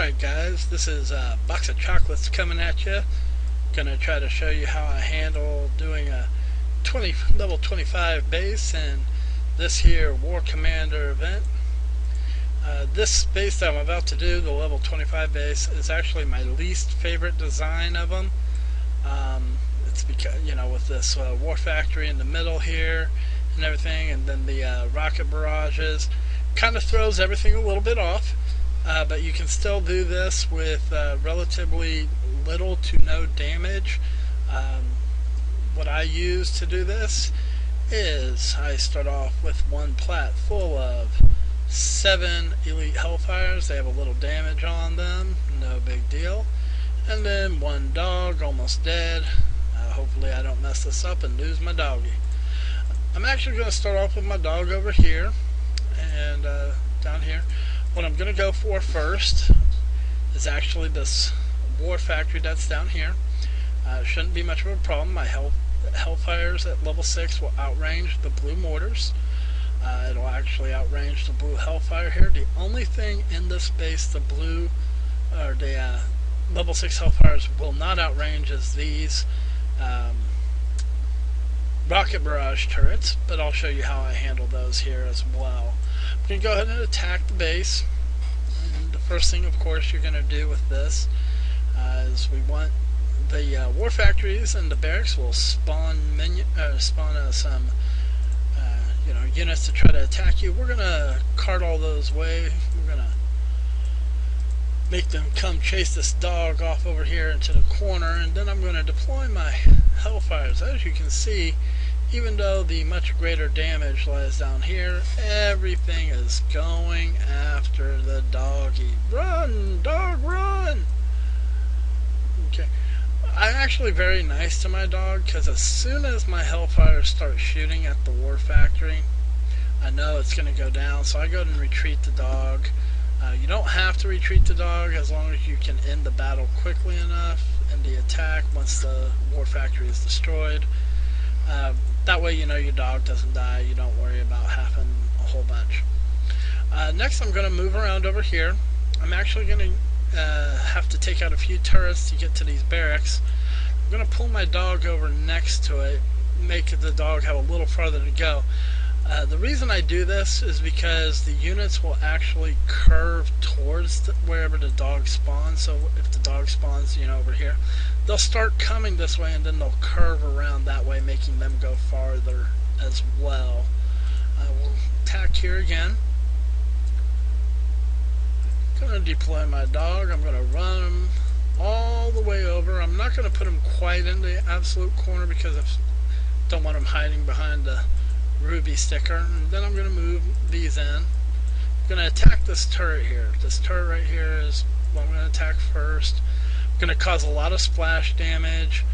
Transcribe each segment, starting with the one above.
Alright guys, this is a box of chocolates coming at you. Gonna try to show you how I handle doing a level 25 base in this here War Commander event. This base that I'm about to do, the level 25 base, is actually my least favorite design of them. It's because, with this war factory in the middle here and everything, and then the rocket barrages, kind of throws everything a little bit off. But you can still do this with relatively little to no damage. What I use to do this is I start off with one plat full of 7 elite Hellfires. They have a little damage on them, no big deal. And then one dog, almost dead. Hopefully I don't mess this up and lose my doggy. I'm actually going to start off with my dog over here and down here. What I'm going to go for first is actually this war factory that's down here. Shouldn't be much of a problem. My Hellfires at level 6 will outrange the blue mortars. It'll actually outrange the blue Hellfire here. The only thing in this base the blue or the level 6 Hellfires will not outrange is these rocket barrage turrets, but I'll show you how I handle those here as well. I'm going to go ahead and attack the base. And the first thing, of course, you're going to do with this is we want the war factories and the barracks will spawn some units to try to attack you. We're going to cart all those away. We're going to make them come chase this dog off over here into the corner, and then I'm going to deploy my Hellfires. As you can see, even though the much greater damage lies down here, everything is going after the doggy. Run, dog, run! Okay. I'm actually very nice to my dog, because as soon as my Hellfires start shooting at the war factory, I know it's going to go down, so I go and retreat the dog. You don't have to retreat the dog as long as you can end the battle quickly enough in the attack once the war factory is destroyed. That way your dog doesn't die. You don't worry about having a whole bunch. Next I'm going to move around over here. I'm actually going to have to take out a few turrets to get to these barracks. I'm going to pull my dog over next to it, make the dog have a little farther to go. The reason I do this is because the units will actually curve towards wherever the dog spawns. So if the dog spawns, over here, they'll start coming this way and then they'll curve around that way, making them go farther as well. We'll attack here again. I'm going to deploy my dog. I'm going to run him all the way over. I'm not going to put him quite in the absolute corner because I don't want him hiding behind the ruby sticker. And then I'm going to move these in. I'm going to attack this turret here. This turret right here is what I'm going to attack first. I'm going to cause a lot of splash damage.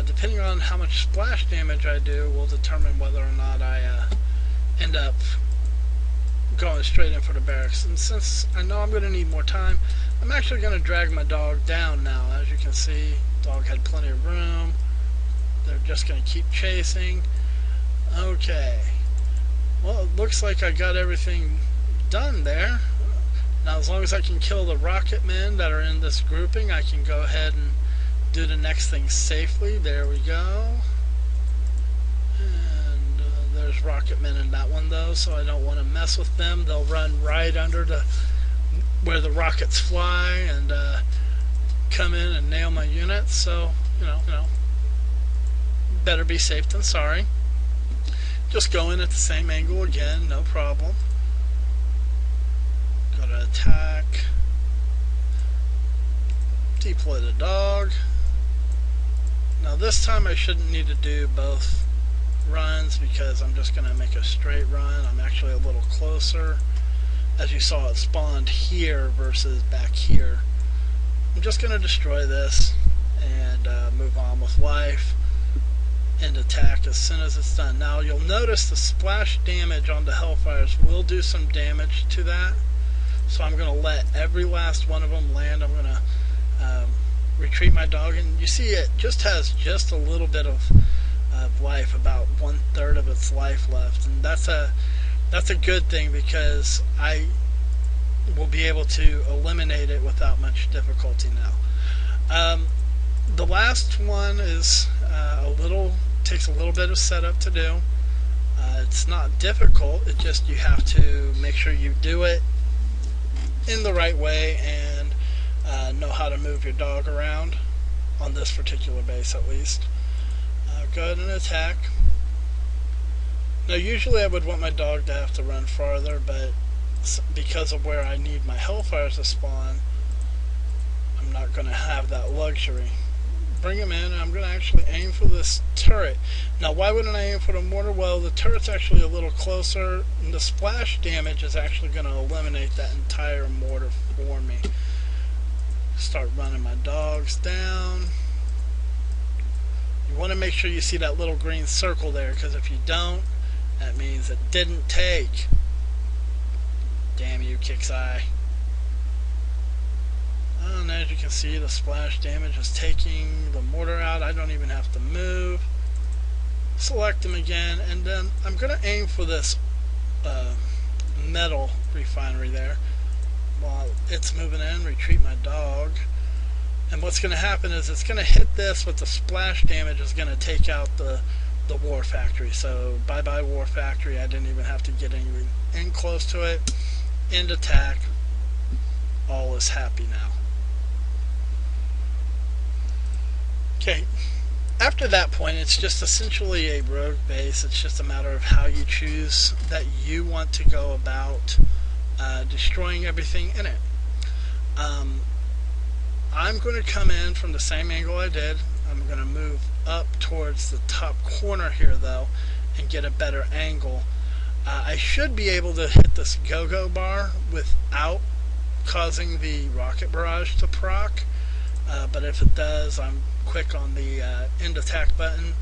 Depending on how much splash damage I do will determine whether or not I end up going straight in for the barracks. And since I know I'm going to need more time, I'm actually going to drag my dog down now. As you can see, dog had plenty of room. They're just going to keep chasing. Okay, well, it looks like I got everything done there. Now as long as I can kill the rocket men that are in this grouping, I can go ahead and do the next thing safely. There we go. And there's rocket men in that one though, so I don't want to mess with them. They'll run right under where the rockets fly and come in and nail my units. So better be safe than sorry. Just go in at the same angle again, no problem. Go to attack. Deploy the dog. Now this time I shouldn't need to do both runs because I'm just going to make a straight run. I'm actually a little closer. As you saw, it spawned here versus back here. I'm just going to destroy this and move on with life. And attack as soon as it's done. Now you'll notice the splash damage on the Hellfires will do some damage to that, so I'm going to let every last one of them land. I'm going to retreat my dog, and you see it just has just a little bit of life, about 1/3 of its life left, and that's a good thing because we'll be able to eliminate it without much difficulty now. The last one is takes a little bit of setup to do. It's not difficult. It just you have to make sure you do it in the right way and know how to move your dog around on this particular base at least. Go ahead and attack. Now usually I would want my dog to have to run farther, but because of where I need my hellfires to spawn, I'm not going to have that luxury. Bring him in, and I'm going to actually aim for this turret. Now why wouldn't I aim for the mortar? Well, the turret's actually a little closer, and the splash damage is actually going to eliminate that entire mortar for me. Start running my dogs down. You want to make sure you see that little green circle there, because if you don't, that means it didn't take. Damn you, Kicks Eye. And as you can see, the splash damage is taking the mortar out. I don't even have to move. Select him again, and then I'm going to aim for this metal refinery there. While it's moving in, retreat my dog. And what's going to happen is it's going to hit this, but the splash damage is going to take out the war factory. So bye-bye war factory. I didn't even have to get anything in close to it. End attack. All is happy now. Okay, after that point, it's just essentially a rogue base. It's just a matter of how you choose that you want to go about destroying everything in it. I'm going to come in from the same angle I did. I'm going to move up towards the top corner here, though, and get a better angle. I should be able to hit this go-go bar without causing the rocket barrage to proc. But if it does, I'm quick on the end attack button.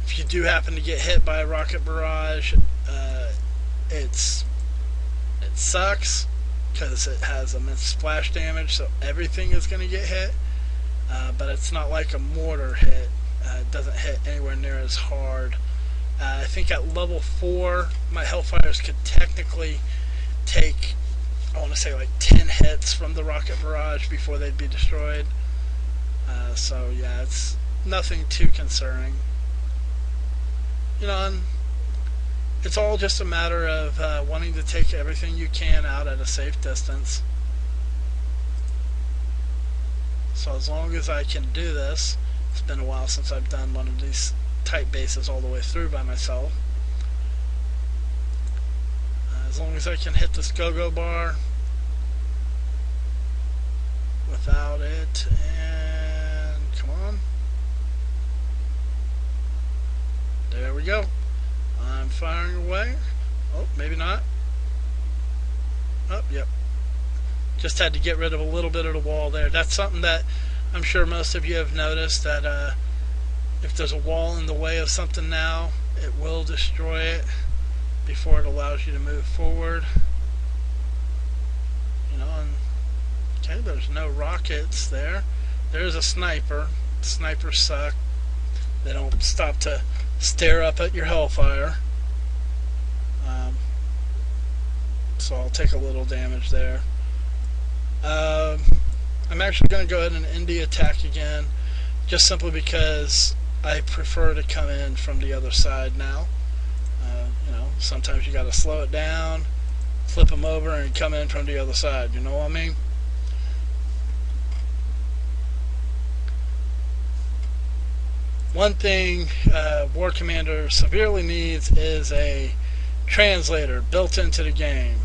If you do happen to get hit by a rocket barrage, it sucks because it has immense splash damage, so everything is going to get hit. But it's not like a mortar hit. It doesn't hit anywhere near as hard. I think at level 4, my Hellfires could technically take, I want to say, like 10 hits from the rocket barrage before they'd be destroyed. So yeah, it's nothing too concerning. You know, and it's all just a matter of wanting to take everything you can out at a safe distance. So as long as I can do this, it's been a while since I've done one of these type bases all the way through by myself. As long as I can hit this go-go bar without it, and come on. There we go. I'm firing away. Oh, maybe not. Oh, yep. Just had to get rid of a little bit of the wall there. That's something that I'm sure most of you have noticed, that if there's a wall in the way of something now, it will destroy it before it allows you to move forward. You know, and okay, there's no rockets there. There's a sniper. Snipers suck. They don't stop to stare up at your Hellfire. So I'll take a little damage there. I'm actually going to go ahead and end the attack again, just simply because I prefer to come in from the other side now. You know, sometimes you got to slow it down, flip them over, and come in from the other side. You know what I mean? One thing War Commander severely needs is a translator built into the game.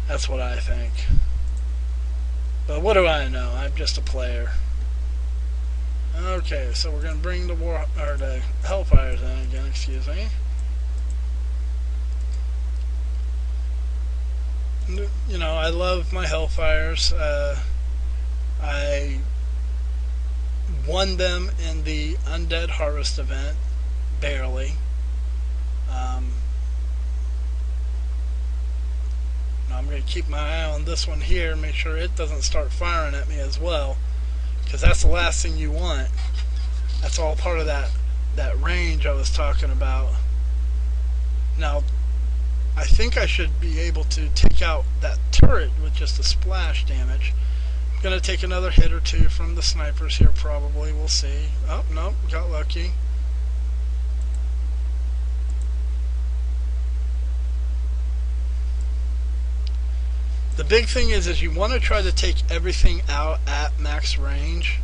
That's what I think. But what do I know? I'm just a player. Okay, so we're going to bring the the Hellfires in again, excuse me. You know, I love my Hellfires. I won them in the Undead Harvest event, barely. I'm going to keep my eye on this one here, make sure it doesn't start firing at me as well, because that's the last thing you want. That's all part of that range I was talking about. Now, I think I should be able to take out that turret with just a splash damage. I'm gonna take another hit or two from the snipers here probably, we'll see. Oh, no, got lucky. The big thing is you want to try to take everything out at max range.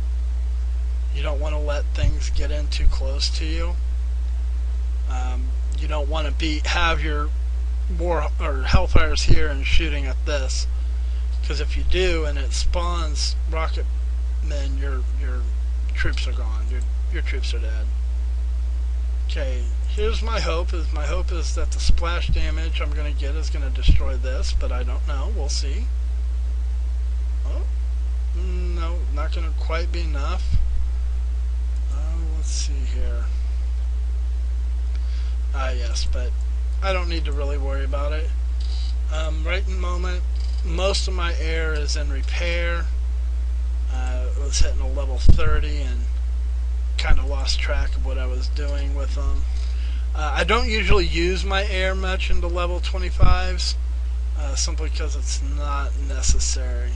You don't want to let things get in too close to you. You don't want to have your hellfires here and shooting at this, because if you do and it spawns rocket men, your troops are gone. Your troops are dead. Okay, here's my hope. My hope is that the splash damage I'm going to get is going to destroy this, but I don't know. We'll see. Oh, no, not going to quite be enough. Let's see here. Yes, but I don't need to really worry about it. Right in the moment, most of my air is in repair. It was hitting a level 30 and kind of lost track of what I was doing with them. I don't usually use my air much into level 25s, simply because it's not necessary.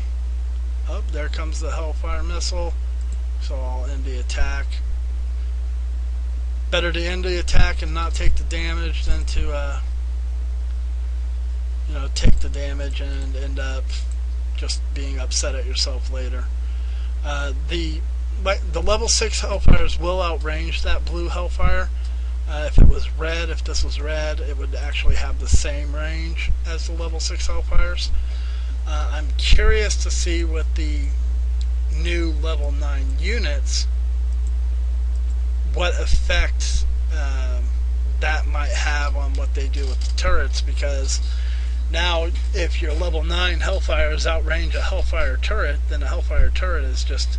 Oh, there comes the Hellfire missile, so I'll end the attack. Better to end the attack and not take the damage than to take the damage and end up just being upset at yourself later. The level 6 Hellfires will outrange that blue Hellfire. If this was red, it would actually have the same range as the level 6 Hellfires. I'm curious to see what the new level 9 units, what effect that might have on what they do with the turrets, because now if your level 9 Hellfires outrange a Hellfire turret, then a Hellfire turret is just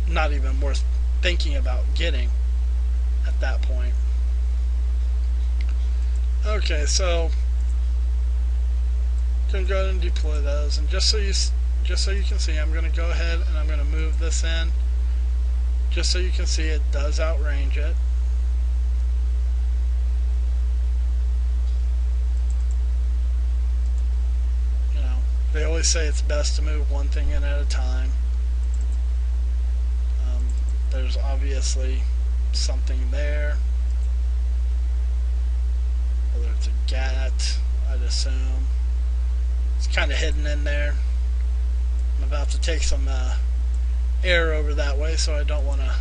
not even worth thinking about getting at that point. Okay, so I'm going to go ahead and deploy those, and just so you can see, I'm going to go ahead and I'm going to move this in, just so you can see it does outrange it. They always say it's best to move one thing in at a time. There's obviously something there, whether it's a GAT, I'd assume. It's kind of hidden in there. I'm about to take some air over that way, so I don't want to.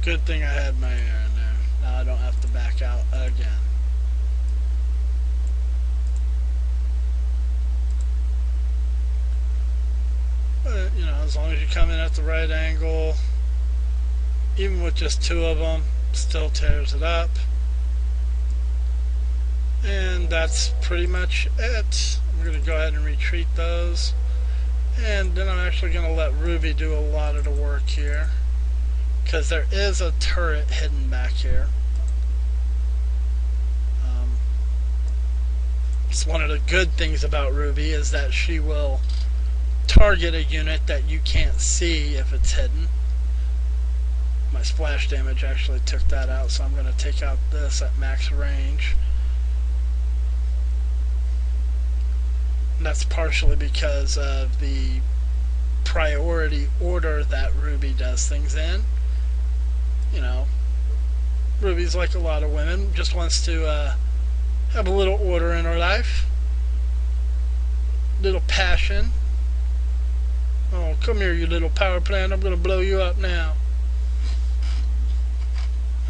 Good thing I had my air in there. Now I don't have to back out again. But, as long as you come in at the right angle, even with just two of them, still tears it up. And that's pretty much it. I'm going to go ahead and retreat those. And then I'm actually going to let Ruby do a lot of the work here, because there is a turret hidden back here. It's one of the good things about Ruby is that she will target a unit that you can't see if it's hidden. My splash damage actually took that out, so I'm going to take out this at max range. And that's partially because of the priority order that Ruby does things in. Ruby's like a lot of women, just wants to have a little order in her life, little passion. Oh, come here, you little power plant, I'm gonna blow you up now.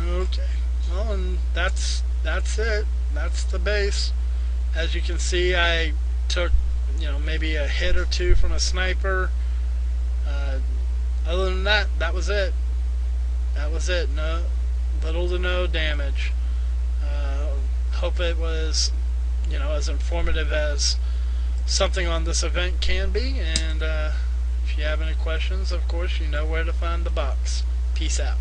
Okay, well, and that's it. That's the base. As you can see, I took maybe a hit or two from a sniper. Other than that, that was it. That was it. No, little to no damage. Hope it was, as informative as something on this event can be. And if you have any questions, of course, you know where to find the box. Peace out.